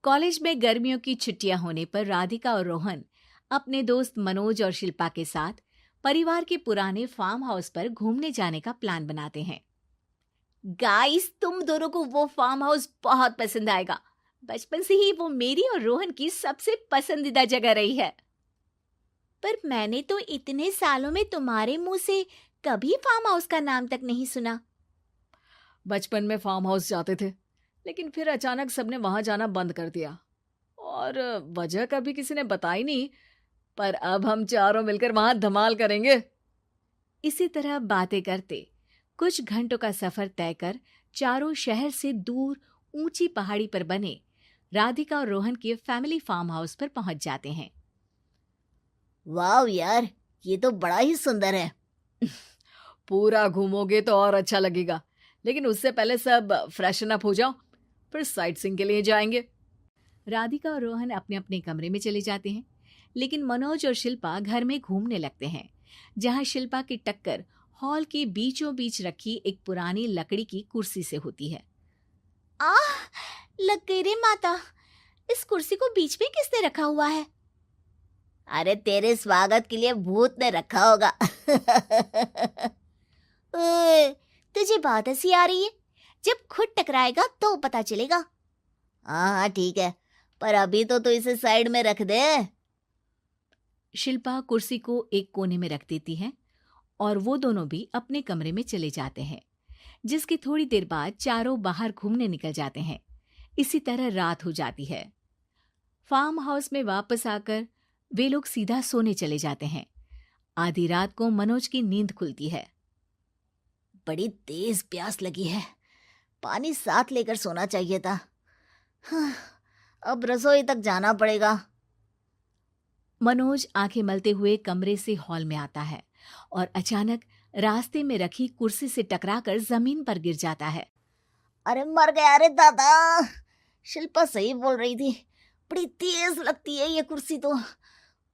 College में गर्मियों की छुट्टियां होने पर राधिका और रोहन अपने दोस्त मनोज और शिल्पा के साथ परिवार के पुराने फार्म हाउस पर घूमने जाने का प्लान बनाते हैं। गाइस, तुम दोनों को वो फार्म हाउस बहुत पसंद आएगा। बचपन से ही वो मेरी और रोहन की सबसे पसंदीदा जगह रही है। पर मैंने तो इतने सालों में तुम्हारे मुंह से कभी फार्म हाउस का नाम तक नहीं सुना। बचपन में फार्म हाउस जाते थे, लेकिन फिर अचानक सबने वहां जाना बंद कर दिया और वजह कभी किसी ने बताई नहीं। पर अब हम चारों मिलकर वहां धमाल करेंगे। इसी तरह बातें करते कुछ घंटों का सफर तय कर चारों शहर से दूर ऊंची पहाड़ी पर बने राधिका और रोहन के फैमिली फार्म हाउस पर पहुंच जाते हैं। वाह यार, ये तो बड़ा ही सुंदर है। पूरा घूमोगे तो और अच्छा लगेगा, लेकिन उससे पहले सब फ्रेशन अप हो जाओ, फिर साइट सीइंग के लिए जाएंगे। राधिका और रोहन अपने अपने कमरे में चले जाते हैं, लेकिन मनोज और शिल्पा घर में घूमने लगते हैं, जहां शिल्पा की टक्कर हॉल के बीचों बीच रखी एक पुरानी लकड़ी की कुर्सी से होती है। आह, लग गई रे माता, इस कुर्सी को बीच में किसने रखा हुआ है? अरे तेरे स्वागत के लिए भूत ने रखा होगा। ओए, तुझे बहुत हंसी आ रही है। जब खुद टकराएगा तो पता चलेगा। हाँ ठीक है, पर अभी तो इसे साइड में रख दे। शिल्पा कुर्सी को एक कोने में रख देती है और वो दोनों भी अपने कमरे में चले जाते हैं, जिसकी थोड़ी देर बाद चारों बाहर घूमने निकल जाते हैं। इसी तरह रात हो जाती है। फार्म हाउस में वापस आकर वे लोग सीधा सोने चले जाते हैं। आधी रात को मनोज की नींद खुलती है। बड़ी तेज प्यास लगी है, पानी साथ लेकर सोना चाहिए था। अब रसोई तक जाना पड़ेगा। मनोज आंखें मलते हुए कमरे से हॉल में आता है और अचानक रास्ते में रखी कुर्सी से टकराकर जमीन पर गिर जाता है। अरे मर गया रे दादा। शिल्पा सही बोल रही थी, बड़ी तेज लगती है ये कुर्सी तो,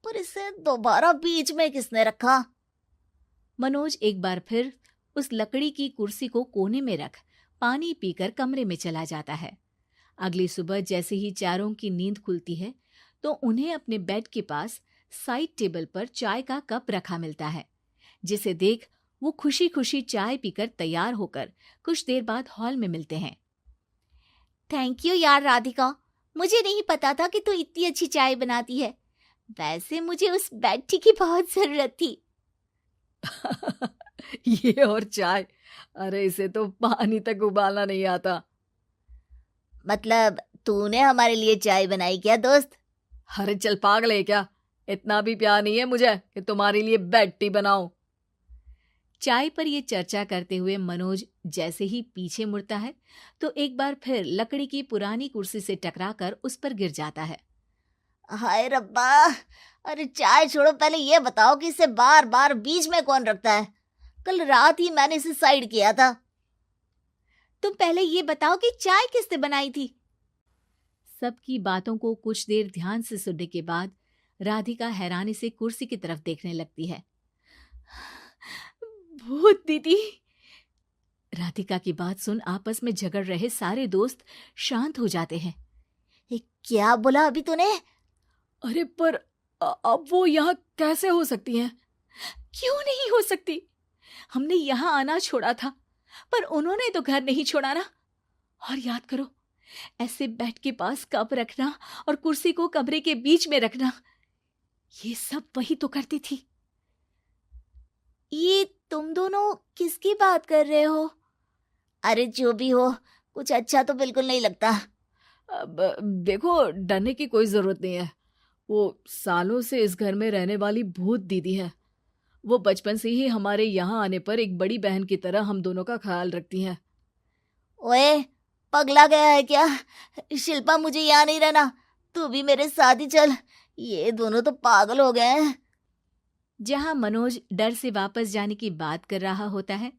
पर इसे दोबारा बीच में किसने रखा? मनोज एक बार फिर उस लकड़ी की कुर्सी को कोने में रख पानी पीकर कमरे में चला जाता है। अगली सुबह जैसे ही चारों की नींद खुलती है तो उन्हें अपने बेड के पास साइड टेबल पर चाय का कप रखा मिलता है, जिसे देख वो खुशी खुशी चाय पीकर तैयार होकर कुछ देर बाद हॉल में मिलते हैं। थैंक यू यार राधिका, मुझे नहीं पता था कि तू इतनी अच्छी चाय बनाती है। वैसे मुझे उस बेड टी की बहुत जरूरत थी। ये और चाय, अरे इसे तो पानी तक उबालना नहीं आता। मतलब तूने हमारे लिए चाय बनाई क्या दोस्त? अरे चल पागल है क्या, इतना भी प्यार नहीं है मुझे कि तुम्हारे लिए बेड टी बनाऊं। चाय पर ये चर्चा करते हुए मनोज जैसे ही पीछे मुड़ता है तो एक बार फिर लकड़ी की पुरानी कुर्सी से टकराकर उस पर गिर जाता है। हाय रब्बा, अरे चाय छोड़ो, पहले ये बताओ कि इसे बार बार बीच में कौन रखता है? कल रात ही मैंने इसे साइड किया था। तुम पहले ये बताओ कि चाय किसने बनाई थी? सबकी बातों को कुछ देर ध्यान से सुनने के बाद राधिका हैरानी से कुर्सी की तरफ देखने लगती है। भूत दीदी। राधिका की बात सुन आपस में झगड़ रहे सारे दोस्त शांत हो जाते हैं। क्या बोला अभी तूने? अरे पर अब वो यहाँ कैसे हो सकती हैं? क्यों नहीं हो सकती? हमने यहाँ आना छोड़ा था, पर उन्होंने तो घर नहीं छोड़ा ना। और याद करो, ऐसे बेड के पास कप रखना और कुर्सी को कमरे के बीच में रखना, ये सब वही तो करती थी। ये तुम दोनों किसकी बात कर रहे हो? अरे जो भी हो, कुछ अच्छा तो बिल्कुल नहीं लगता। अब देखो, डरने की कोई जरूरत नहीं है। वो सालों से इस घर में रहने वाली भूत दीदी है। वो बचपन से ही हमारे यहाँ आने पर एक बड़ी बहन की तरह हम दोनों का ख्याल रखती हैं। ओए, पगला गया है क्या? शिल्पा, मुझे यहाँ नहीं रहना, तू भी मेरे साथ ही चल। ये दोनों तो पागल हो गए हैं। जहां मनोज डर से वापस जाने की बात कर रहा होता है,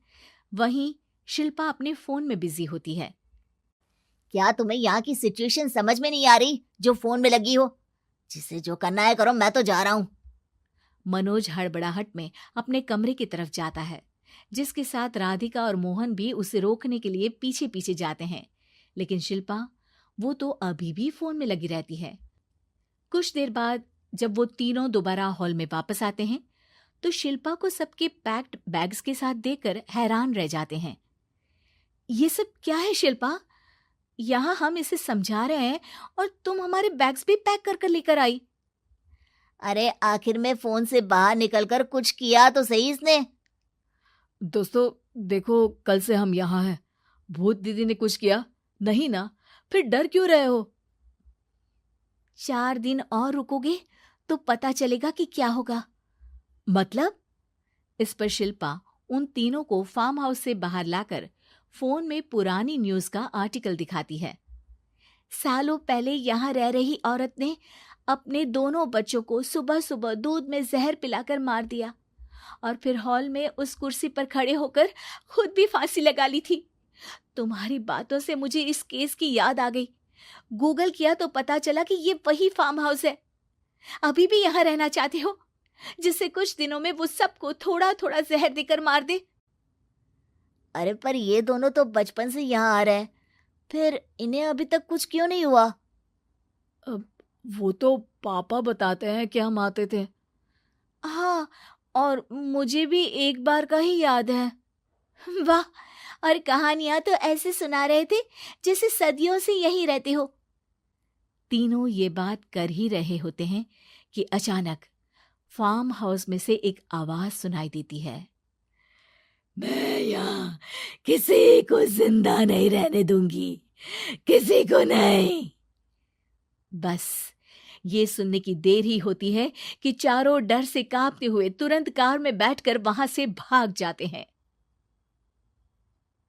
वहीं शिल्पा अपने फोन में बिजी होती है। क्या तुम्हें यहाँ की सिचुएशन समझ में नहीं आ रही जो फोन में लगी हो? जिसे जो करना है करो, मैं तो जा रहा हूँ। मनोज हड़बड़ाहट में अपने कमरे की तरफ जाता है, जिसके साथ राधिका और मोहन भी उसे रोकने के लिए पीछे पीछे जाते हैं, लेकिन शिल्पा वो तो अभी भी फोन में लगी रहती है। कुछ देर बाद जब वो तीनों दोबारा हॉल में वापस आते हैं तो शिल्पा को सबके पैक्ड बैग्स के साथ देखकर हैरान रह जाते हैं। ये सब क्या है शिल्पा? यहाँ हम इसे समझा रहे हैं और तुम हमारे बैग्स भी पैक कर कर लेकर आई। अरे आखिर में फोन से बाहर निकलकर कुछ किया तो सही इसने। दोस्तों देखो, कल से हम यहाँ हैं। भूत दीदी ने कुछ किया नहीं ना? फिर डर क्यों रहे हो? 4 दिन और रुकोगे तो पता चलेगा कि क्या होगा। मतलब? इस पर शिल्पा उन तीनों को फार्म हाउस से बाहर लाकर फोन में पुरानी न्यूज का आर्टिकल दिखाती है। सालों पहले यहाँ रह रही औरत ने अपने दोनों बच्चों को सुबह सुबह दूध में जहर पिलाकर मार दिया और फिर हॉल में उस कुर्सी पर खड़े होकर खुद भी फांसी लगा ली थी। तुम्हारी बातों से मुझे इस केस की याद आ गई। गूगल किया तो पता चला कि ये वही फार्म हाउस है। अभी भी यहाँ रहना चाहते हो जिससे कुछ दिनों में वो सबको थोड़ा थोड़ा जहर देकर मार दे? अरे पर ये दोनों तो बचपन से यहाँ आ रहे हैं, फिर इन्हें अभी तक कुछ क्यों नहीं हुआ? वो तो पापा बताते हैं कि हम आते थे। हाँ, और मुझे भी एक बार का ही याद है। वाह, और कहानियां तो ऐसे सुना रहे थे जैसे सदियों से यहीं रहते हो। तीनों ये बात कर ही रहे होते हैं कि अचानक फार्म हाउस में से एक आवाज सुनाई देती है। मैं यहाँ किसी को जिंदा नहीं रहने दूंगी, किसी को नहीं। बस ये सुनने की देर ही होती है कि चारों डर से कांपते हुए तुरंत कार में बैठकर वहां से भाग जाते हैं।